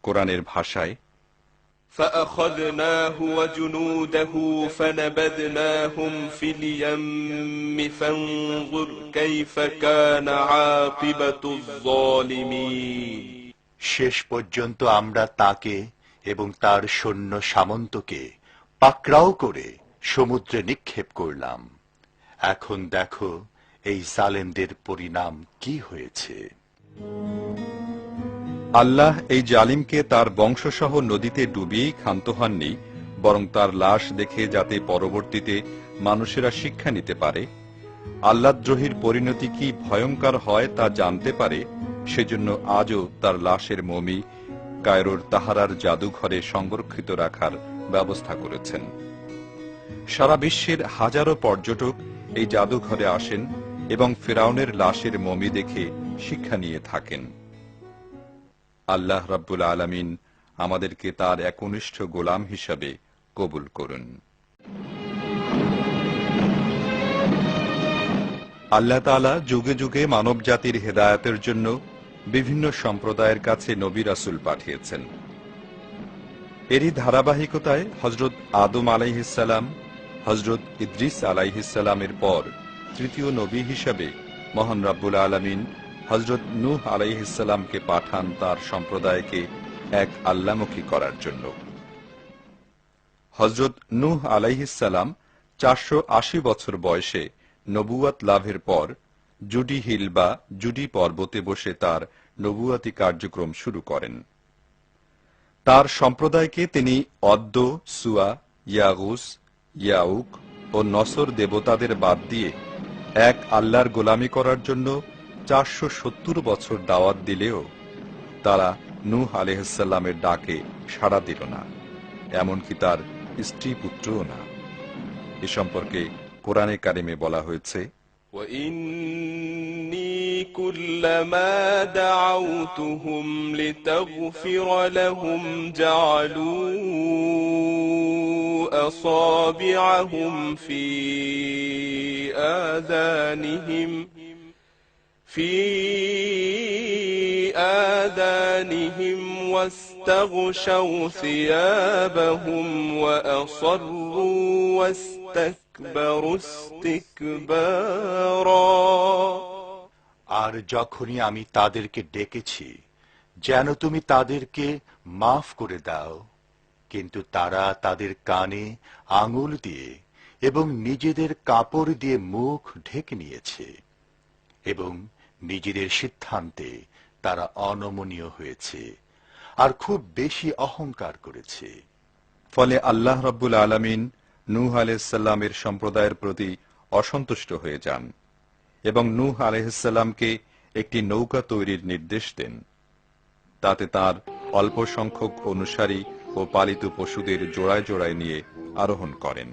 কোরআনের ভাষায়, فأخذناه وجنوده فنبذناهم في اليم فانظر كيف كان عاقبة الظالمين। শেষ পর্যন্ত আমরা তাকে এবং তার সৈন্য সামন্তকে পাকড়াও করে সমুদ্রে নিক্ষেপ করলাম। এখন দেখো এই জালেমদের পরিণাম কি হয়েছে। আল্লাহ এই জালিমকে তার বংশসহ নদীতে ডুবিয়েই ক্ষান্ত হননি, বরং তার লাশ দেখে যাতে পরবর্তীতে মানুষেরা শিক্ষা নিতে পারে, আল্লাহদ্রোহীর পরিণতি কি ভয়ঙ্কর হয় তা জানতে পারে, সেজন্য আজও তার লাশের মমি কায়রোর তাহারার জাদুঘরে সংরক্ষিত রাখার ব্যবস্থা করেছেন। সারা বিশ্বের হাজারো পর্যটক এই জাদুঘরে আসেন এবং ফিরাউনের লাশের মমি দেখে শিক্ষা নিয়ে থাকেন। আল্লাহ রাব্বুল আলামিন আমাদেরকে তার একনিষ্ঠ গোলাম হিসাবে কবুল করুন। আল্লাহ তাআলা যুগে যুগে মানব জাতির হেদায়েতের জন্য বিভিন্ন সম্প্রদায়ের কাছে নবী রাসূল পাঠিয়েছেন। এরই ধারাবাহিকতায় হযরত আদম আলাইহিস সালাম, হযরত ইদ্রিস আলাইহিস সালামের পর তৃতীয় নবী হিসাবে মহান রব্বুল আলামিন হযরত নূহ আলাইহিস সালামকে পাঠান তার সম্প্রদায়কে এক আল্লাহমুখী করার জন্য। হযরত নূহ আলাইহিস সালাম 480 বছর বয়সে নবুয়ত লাভের পর জুডি হিল বা জুডি পর্বতে বসে তার নবুয়তি কার্যক্রম শুরু করেন। তার সম্প্রদায়কে তিনি অদ্দ, সুয়া, ইয়াগুস, ইয়াউক ও নসর দেবতাদের বাদ দিয়ে এক আল্লাহর গোলামি করার জন্য 470 বছর দাওয়াত দিলেও তারা নূহ আলাইহিস সালামের ডাকে সাড়া দিল না, এমনকি তার স্ত্রী পুত্রও না। এ সম্পর্কে কোরআনে কারিমে বলা হয়েছে, وَإِنِّي كُلَّمَا دَعَوْتُهُمْ لِتَغْفِرَ لَهُمْ جَعَلُوا أَصَابِعَهُمْ فِي آذَانِهِمْ واستغشوا ثيابهم وأصروا واستكبروا استكبارا। আর যখনই আমি তাদেরকে ডেকেছি যেন তুমি তাদেরকে মাফ করে দাও, কিন্তু তারা তাদের কানে আঙুল দিয়ে এবং নিজেদের কাপড় দিয়ে মুখ ঢেকে নিয়েছে এবং নিজেদের সিদ্ধান্তে তারা অনমনীয় হয়েছে আর খুব বেশি অহংকার করেছে। ফলে আল্লাহ রাব্বুল আলামিন নূহ আলাইহিস সালামের সম্প্রদায়ের প্রতি অসন্তুষ্ট হয়ে যান এবং নূহ আলাইহিস সালামকে একটি নৌকা তৈরির নির্দেশ দেন। তাতে তার অল্প সংখ্যক অনুসারী ও পালিত পশুদের জোড়ায় জোড়ায় নিয়ে আরোহণ করেন।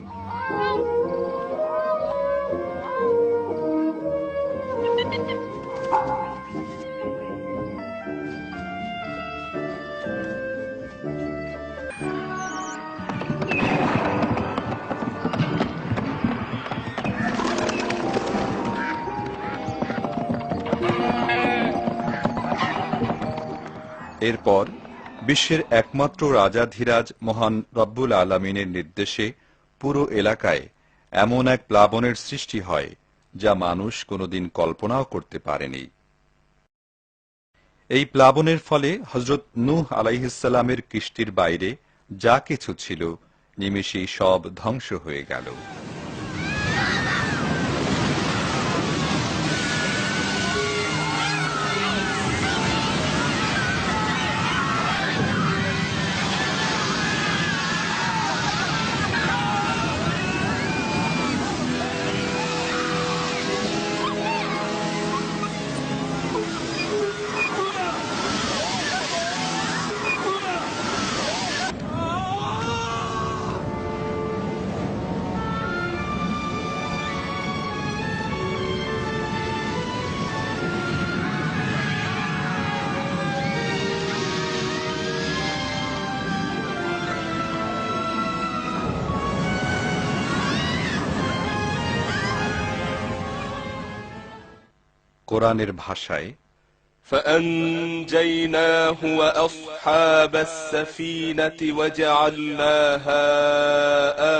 এরপর বিশ্বের একমাত্র রাজাধিরাজ মহান রব্বুল আলামিনের নির্দেশে পুরো এলাকায় এমন এক প্লাবনের সৃষ্টি হয় যা মানুষ কোনোদিন কল্পনাও করতে পারেনি। এই প্লাবনের ফলে হযরত নূহ আলাইহিস সালামের কিস্তির বাইরে যা কিছু ছিল নিমেষেই সব ধ্বংস হয়ে গেল। কোরআনের ভাষায়, فأنجيناه وأصحاب السفينة وجعلناها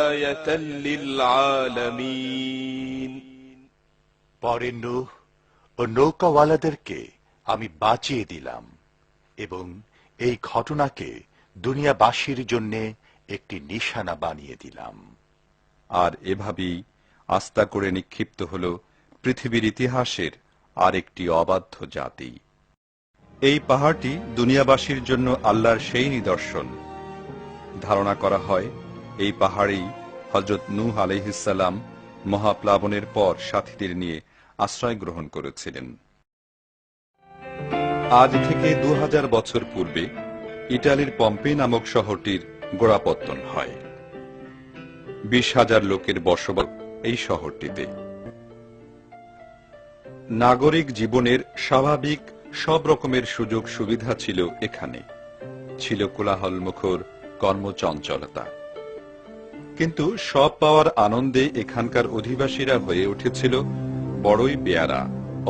آية للعالمين পরে নূহ ও নৌকাওয়ালাদেরকে আমি বাঁচিয়ে দিলাম এবং এই ঘটনাকে দুনিয়াবাসীর জন্য একটি নিশানা বানিয়ে দিলাম। আর এভাবেই আস্থা করে নিক্ষিপ্ত হল পৃথিবীর ইতিহাসের আরেকটি অবাধ্য জাতি। এই পাহাড়টি দুনিয়াবাসীর জন্য আল্লাহর সেই নিদর্শন। ধারণা করা হয় এই পাহাড়েই হযরত নূহ আলাইহিস সালাম মহাপ্লাবনের পর সাথীদের নিয়ে আশ্রয় গ্রহণ করেছিলেন। আজ থেকে 2000 বছর পূর্বে ইটালির পম্পে নামক শহরটির গোড়াপত্তন হয়। 20,000 লোকের বসবাস এই শহরটিতে। নাগরিক জীবনের স্বাভাবিক সব রকমের সুযোগ সুবিধা ছিল এখানে। ছিল কোলাহলমুখর কর্মচঞ্চলতা, কিন্তু সব পাওয়ার আনন্দে এখানকার অধিবাসীরা হয়ে উঠেছিল বড়ই বেয়ারা,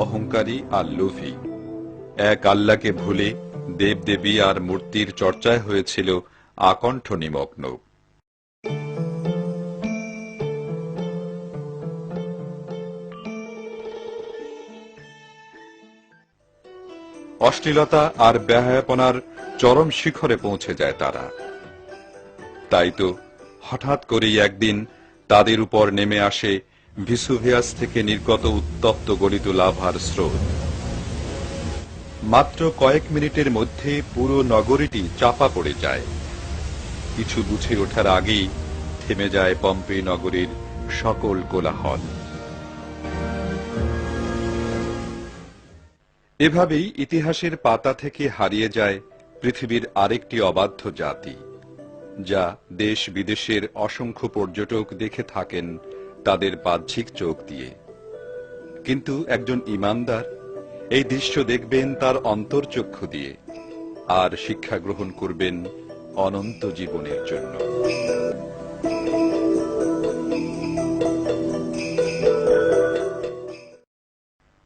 অহংকারী আর লোভী। এক আল্লাহকে ভুলে দেবদেবী আর মূর্তির চর্চায় হয়েছিল আকণ্ঠ নিমগ্ন। অশ্লীলতা আর বেহায়াপনার চরম শিখরে পৌঁছে যায় তারা। তাই তো হঠাৎ করেই একদিন তাদের উপর নেমে আসে ভিসুভিয়াস থেকে নির্গত উত্তপ্ত গলিত লাভার স্রোত। মাত্র কয়েক মিনিটের মধ্যে পুরো নগরীটি চাপা পড়ে যায়। কিছু বুঝে ওঠার আগেই থেমে যায় পম্পে নগরীর সকল কোলাহল। এভাবেই ইতিহাসের পাতা থেকে হারিয়ে যায় পৃথিবীর আরেকটি অবাধ্য জাতি, যা দেশ বিদেশের অসংখ্য পর্যটক দেখে থাকেন তাদের বাহ্যিক চোখ দিয়ে। কিন্তু একজন ঈমানদার এই দৃশ্য দেখবেন তার অন্তর্চক্ষু দিয়ে, আর শিক্ষা গ্রহণ করবেন অনন্ত জীবনের জন্য।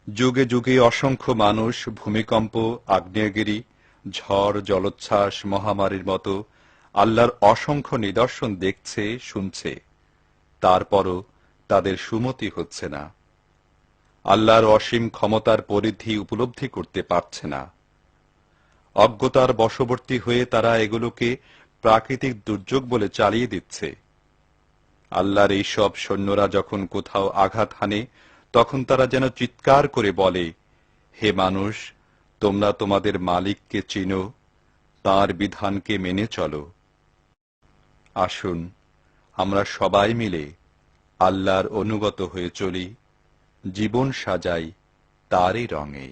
যুগে যুগে অসংখ্য মানুষ ভূমিকম্প, আগ্নেয়গিরি, ঝড়, জলোচ্ছ্বাস, মহামারীর মতো আল্লাহর অসংখ্য নিদর্শন দেখছে, শুনছে, তারপরও তাদের সুমতি হচ্ছে না। আল্লাহর অসীম ক্ষমতার পরিধি উপলব্ধি করতে পারছে না। অজ্ঞতার বশবর্তী হয়ে তারা এগুলোকে প্রাকৃতিক দুর্যোগ বলে চালিয়ে দিচ্ছে। আল্লাহর এই সব সৈন্যরা যখন কোথাও আঘাত হানে, তখন তারা যেন চিৎকার করে বলে, হে মানুষ, তোমরা তোমাদের মালিককে চিনো, তাঁর বিধানকে মেনে চলো। আসুন আমরা সবাই মিলে আল্লাহর অনুগত হয়ে চলি, জীবন সাজাই তারই রঙে।